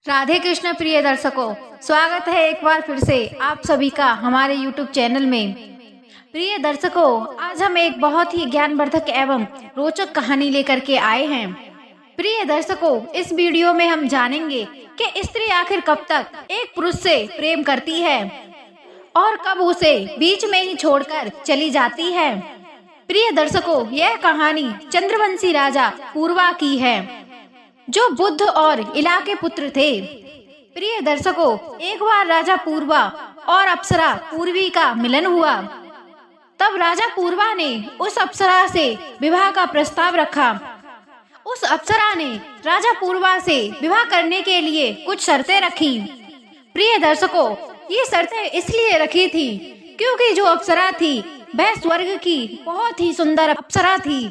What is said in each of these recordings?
राधे कृष्ण प्रिय दर्शकों, स्वागत है एक बार फिर से आप सभी का हमारे YouTube चैनल में। प्रिय दर्शकों, आज हम एक बहुत ही ज्ञानवर्धक एवं रोचक कहानी लेकर के आए हैं। प्रिय दर्शकों, इस वीडियो में हम जानेंगे कि स्त्री आखिर कब तक एक पुरुष से प्रेम करती है और कब उसे बीच में ही छोड़कर चली जाती है। प्रिय दर्शकों, यह कहानी चंद्रवंशी राजा पूर्वा की है, जो बुद्ध और इला के पुत्र थे। प्रिय दर्शकों, एक बार राजा पूर्वा और अप्सरा पूर्वी का मिलन हुआ। तब राजा पूर्वा ने उस अप्सरा से विवाह का प्रस्ताव रखा। उस अप्सरा ने राजा पूर्वा से विवाह करने के लिए कुछ शर्तें रखी। प्रिय दर्शकों, ये शर्तें इसलिए रखी थी क्योंकि जो अप्सरा थी वह स्वर्ग की बहुत ही सुंदर अप्सरा थी।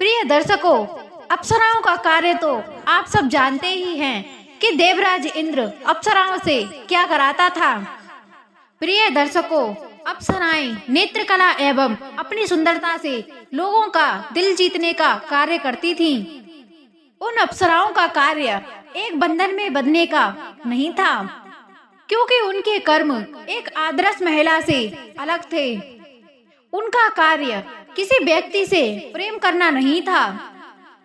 प्रिय दर्शकों, अप्सराओं का कार्य तो आप सब जानते ही हैं कि देवराज इंद्र अप्सराओं से क्या कराता था। प्रिय दर्शकों, अप्सराएं नेत्र कला एवं अपनी सुंदरता से लोगों का दिल जीतने का कार्य करती थीं। उन अप्सराओं का कार्य एक बंधन में बंधने का नहीं था, क्योंकि उनके कर्म एक आदर्श महिला से अलग थे। उनका कार्य किसी व्यक्ति से प्रेम करना नहीं था।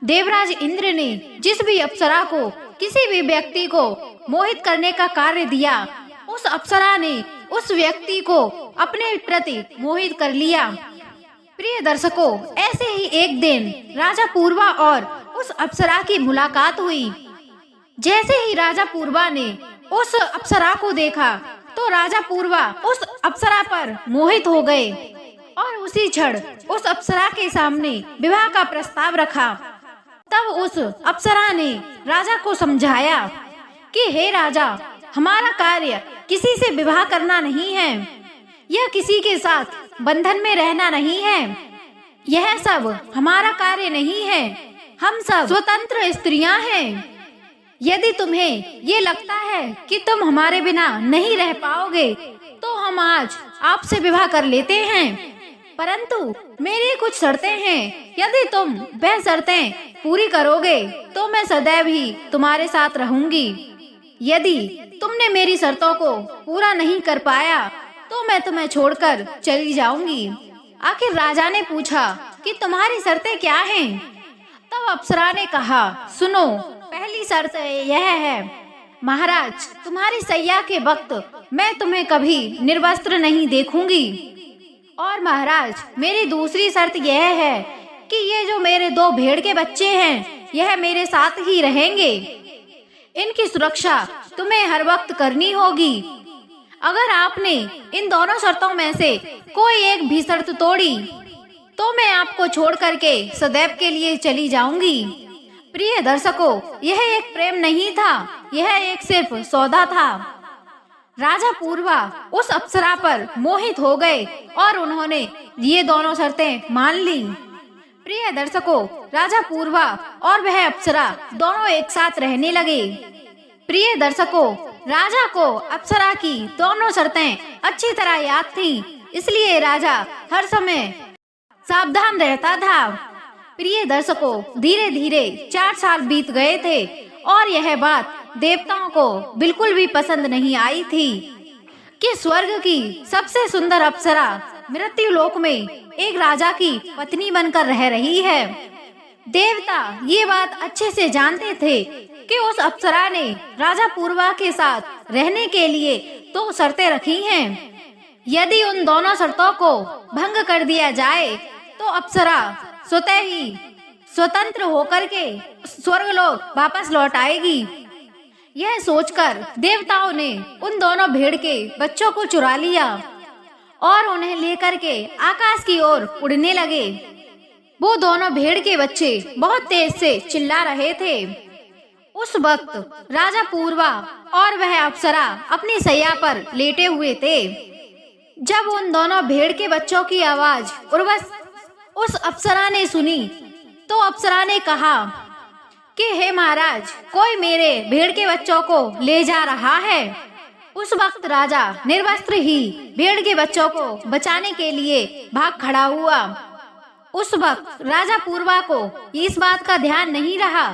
देवराज इंद्र ने जिस भी अप्सरा को किसी भी व्यक्ति को मोहित करने का कार्य दिया, उस अप्सरा ने उस व्यक्ति को अपने प्रति मोहित कर लिया। प्रिय दर्शकों, ऐसे ही एक दिन राजा पूर्वा और उस अप्सरा की मुलाकात हुई। जैसे ही राजा पूर्वा ने उस अप्सरा को देखा तो राजा पूर्वा उस अप्सरा पर मोहित हो गए और उसी क्षण उस अप्सरा के सामने विवाह का प्रस्ताव रखा। तब उस अप्सरा ने राजा को समझाया कि हे राजा, हमारा कार्य किसी से विवाह करना नहीं है, यह किसी के साथ बंधन में रहना नहीं है, यह सब हमारा कार्य नहीं है। हम सब स्वतंत्र स्त्रियां हैं। यदि तुम्हें ये लगता है कि तुम हमारे बिना नहीं रह पाओगे तो हम आज आपसे विवाह कर लेते हैं, परंतु मेरी कुछ शर्तें हैं। यदि तुम वह शर्तें पूरी करोगे तो मैं सदैव ही तुम्हारे साथ रहूंगी। यदि तुमने मेरी शर्तों को पूरा नहीं कर पाया तो मैं तुम्हें छोड़कर चली जाऊंगी। आखिर राजा ने पूछा कि तुम्हारी शर्तें क्या हैं? तब अप्सरा ने कहा, सुनो, पहली शर्त यह है, महाराज, तुम्हारी सैया के वक्त मैं तुम्हें कभी निर्वस्त्र नहीं देखूंगी। और महाराज, मेरी दूसरी शर्त यह है कि ये जो मेरे 2 भेड़ के बच्चे हैं, यह मेरे साथ ही रहेंगे। इनकी सुरक्षा तुम्हें हर वक्त करनी होगी। अगर आपने इन दोनों शर्तों में से कोई एक भी शर्त तोड़ी तो मैं आपको छोड़ करके सदैव के लिए चली जाऊंगी। प्रिय दर्शकों, यह एक प्रेम नहीं था, यह एक सिर्फ सौदा था। राजा पूर्वा उस अप्सरा पर मोहित हो गए और उन्होंने ये दोनों शर्तें मान ली। प्रिय दर्शकों, राजा पूर्वा और वह अप्सरा दोनों एक साथ रहने लगे। प्रिय दर्शकों, राजा को अप्सरा की दोनों शर्तें अच्छी तरह याद थीं, इसलिए राजा हर समय सावधान रहता था। प्रिय दर्शकों, धीरे धीरे 4 साल बीत गए थे और यह बात देवताओं को बिल्कुल भी पसंद नहीं आई थी कि स्वर्ग की सबसे सुंदर अप्सरा मृत्यु लोक में एक राजा की पत्नी बनकर रह रही है। देवता ये बात अच्छे से जानते थे कि उस अप्सरा ने राजा पूर्वा के साथ रहने के लिए 2 शर्तें रखी हैं। यदि उन दोनों शर्तों को भंग कर दिया जाए तो अप्सरा स्वतः ही स्वतंत्र होकर के स्वर्गलोक वापस लौट आएगी। यह सोचकर देवताओं ने उन दोनों भेड़ के बच्चों को चुरा लिया और उन्हें लेकर के आकाश की ओर उड़ने लगे। वो दोनों भेड़ के बच्चे बहुत तेज से चिल्ला रहे थे। उस वक्त राजा पूर्वा और वह अप्सरा अपनी सैया पर लेटे हुए थे। जब उन दोनों भेड़ के बच्चों की आवाज उस अप्सरा ने सुनी तो अप्सरा ने कहा कि हे महाराज, कोई मेरे भेड़ के बच्चों को ले जा रहा है। उस वक्त राजा निर्वस्त्र ही भेड़ के बच्चों को बचाने के लिए भाग खड़ा हुआ। उस वक्त राजा पूर्वा को इस बात का ध्यान नहीं रहा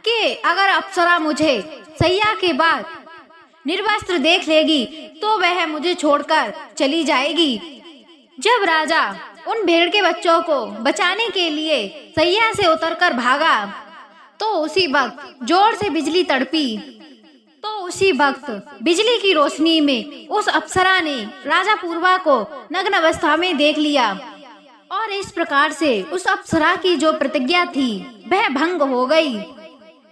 कि अगर अप्सरा मुझे सैया के बाद निर्वस्त्र देख लेगी तो वह मुझे छोड़कर चली जाएगी। जब राजा उन भेड़ के बच्चों को बचाने के लिए सैया से उतरकर भागा तो उसी वक्त जोर से बिजली तड़पी। तो उसी वक्त बिजली की रोशनी में उस अप्सरा ने राजा पूर्वा को नग्न अवस्था में देख लिया और इस प्रकार से उस अप्सरा की जो प्रतिज्ञा थी वह भंग हो गई।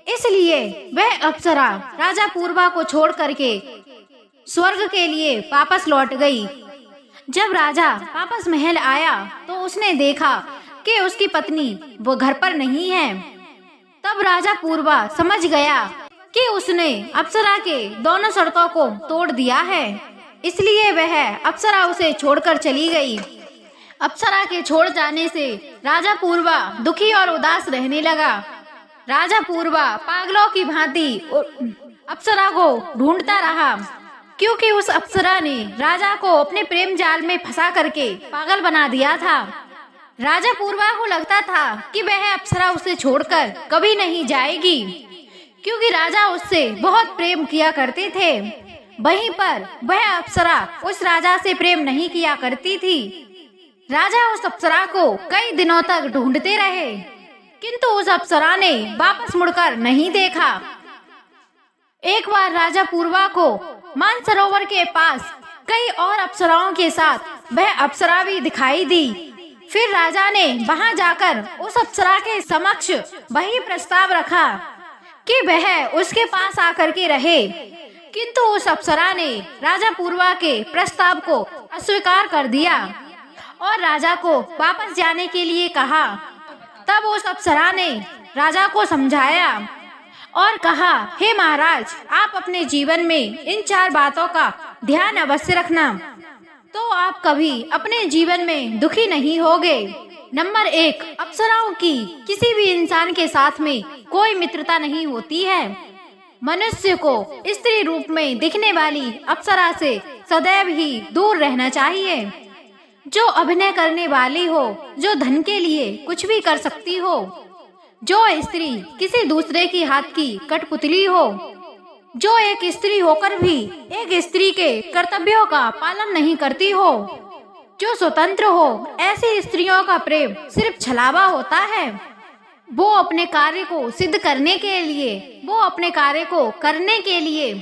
इसलिए वह अप्सरा राजा पूर्वा को छोड़ करके स्वर्ग के लिए वापस लौट गई। जब राजा वापस महल आया तो उसने देखा कि उसकी पत्नी वो घर पर नहीं है। तब राजा पूर्वा समझ गया कि उसने अप्सरा के दोनों शर्तों को तोड़ दिया है, इसलिए वह अप्सरा उसे छोड़कर चली गई। अप्सरा के छोड़ जाने से राजा पूर्वा दुखी और उदास रहने लगा। राजा पूर्वा पागलों की भांति अप्सरा को ढूंढता रहा, क्योंकि उस अप्सरा ने राजा को अपने प्रेम जाल में फंसा करके पागल बना दिया था। राजा पूर्वा को लगता था कि वह अप्सरा उसे छोड़कर कभी नहीं जाएगी, क्योंकि राजा उससे बहुत प्रेम किया करते थे। वहीं पर वह अप्सरा उस राजा से प्रेम नहीं किया करती थी। राजा उस अप्सरा को कई दिनों तक ढूंढते रहे, किंतु उस अप्सरा ने वापस मुड़कर नहीं देखा। एक बार राजा पूर्वा को मानसरोवर के पास कई और अप्सराओं के साथ वह अप्सरा भी दिखाई दी। फिर राजा ने वहां जाकर उस अप्सरा के समक्ष वही प्रस्ताव रखा कि वह उसके पास आकर के रहे, किंतु उस अप्सरा ने राजा पूर्वा के प्रस्ताव को अस्वीकार कर दिया और राजा को वापस जाने के लिए कहा। तब उस अप्सरा ने राजा को समझाया और कहा, हे महाराज, आप अपने जीवन में इन 4 बातों का ध्यान अवश्य रखना, तो आप कभी अपने जीवन में दुखी नहीं होगे। नंबर 1, अप्सराओं की किसी भी इंसान के साथ में कोई मित्रता नहीं होती है। मनुष्य को स्त्री रूप में दिखने वाली अप्सरा से सदैव ही दूर रहना चाहिए। जो अभिनय करने वाली हो, जो धन के लिए कुछ भी कर सकती हो, जो स्त्री किसी दूसरे की हाथ की कठपुतली हो, जो एक स्त्री होकर भी एक स्त्री के कर्तव्यों का पालन नहीं करती हो, जो स्वतंत्र हो, ऐसी स्त्रियों का प्रेम सिर्फ छलावा होता है। वो अपने कार्य को सिद्ध करने के लिए, वो अपने कार्य को करने के लिए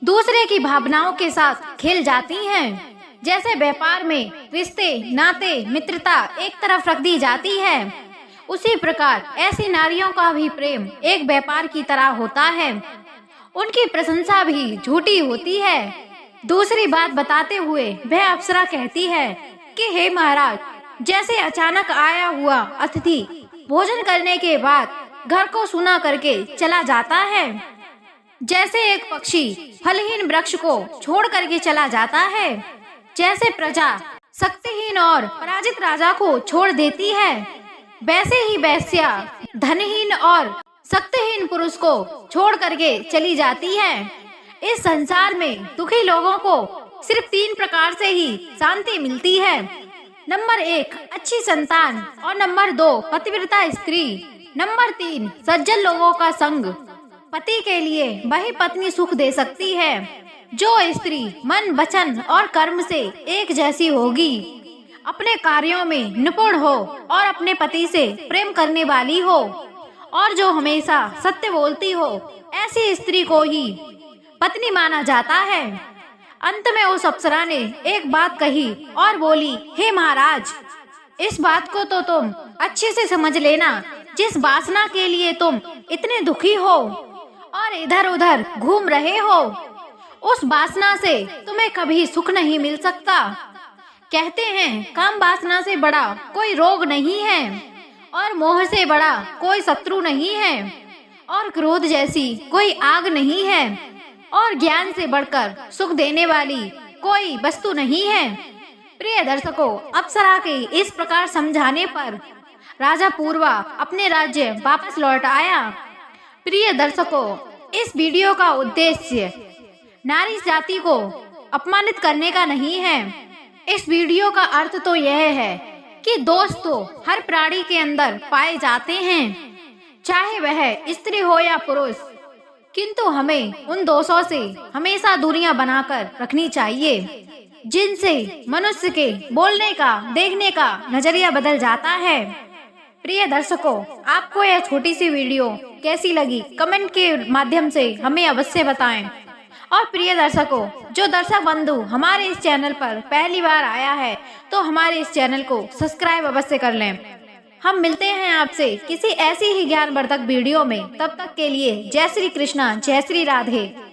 दूसरे की भावनाओं के साथ खेल जाती हैं। जैसे व्यापार में रिश्ते, नाते, मित्रता एक तरफ रख दी जाती है, उसी प्रकार ऐसी नारियों का भी प्रेम एक व्यापार की तरह होता है। उनकी प्रशंसा भी झूठी होती है। दूसरी बात बताते हुए वह अप्सरा कहती है कि हे महाराज, जैसे अचानक आया हुआ अतिथि भोजन करने के बाद घर को सूना करके चला जाता है, जैसे एक पक्षी फलहीन वृक्ष को छोड़ करके चला जाता है, जैसे प्रजा शक्तिहीन और पराजित राजा को छोड़ देती है, वैसे ही वेश्या धनहीन और शक्तिहीन पुरुष को छोड़ करके चली जाती है। इस संसार में दुखी लोगों को सिर्फ 3 प्रकार से ही शांति मिलती है। नंबर 1, अच्छी संतान, और नंबर 2, पतिव्रता स्त्री, नंबर 3, सज्जन लोगों का संग। पति के लिए वही पत्नी सुख दे सकती है जो स्त्री मन, वचन और कर्म से एक जैसी होगी, अपने कार्यों में निपुण हो और अपने पति से प्रेम करने वाली हो, और जो हमेशा सत्य बोलती हो, ऐसी स्त्री को ही पत्नी माना जाता है। अंत में उस अप्सरा ने एक बात कही और बोली, हे महाराज, इस बात को तो तुम अच्छे से समझ लेना, जिस वासना के लिए तुम इतने दुखी हो और इधर उधर घूम रहे हो, उस वासना से तुम्हें कभी सुख नहीं मिल सकता। कहते हैं काम वासना से बड़ा कोई रोग नहीं है, और मोह से बड़ा कोई शत्रु नहीं है, और क्रोध जैसी कोई आग नहीं है, और ज्ञान से बढ़कर सुख देने वाली कोई वस्तु नहीं है। प्रिय दर्शकों, अप्सरा के इस प्रकार समझाने पर राजा पूर्वा अपने राज्य वापस लौट आया। प्रिय दर्शकों, इस वीडियो का उद्देश्य नारी जाति को अपमानित करने का नहीं है। इस वीडियो का अर्थ तो यह है कि दोष तो हर प्राणी के अंदर पाए जाते हैं, चाहे वह स्त्री हो या पुरुष। किंतु हमें उन दोषों से हमेशा दूरियां बनाकर रखनी चाहिए जिनसे मनुष्य के बोलने का, देखने का नजरिया बदल जाता है। प्रिय दर्शकों, आपको यह छोटी सी वीडियो कैसी लगी कमेंट के माध्यम से हमें अवश्य बताएं। और प्रिय दर्शकों, जो दर्शक बंधु हमारे इस चैनल पर पहली बार आया है तो हमारे इस चैनल को सब्सक्राइब अवश्य कर लें। हम मिलते हैं आपसे किसी ऐसी ही ज्ञानवर्धक वीडियो में। तब तक के लिए जय श्री कृष्णा, जय श्री राधे।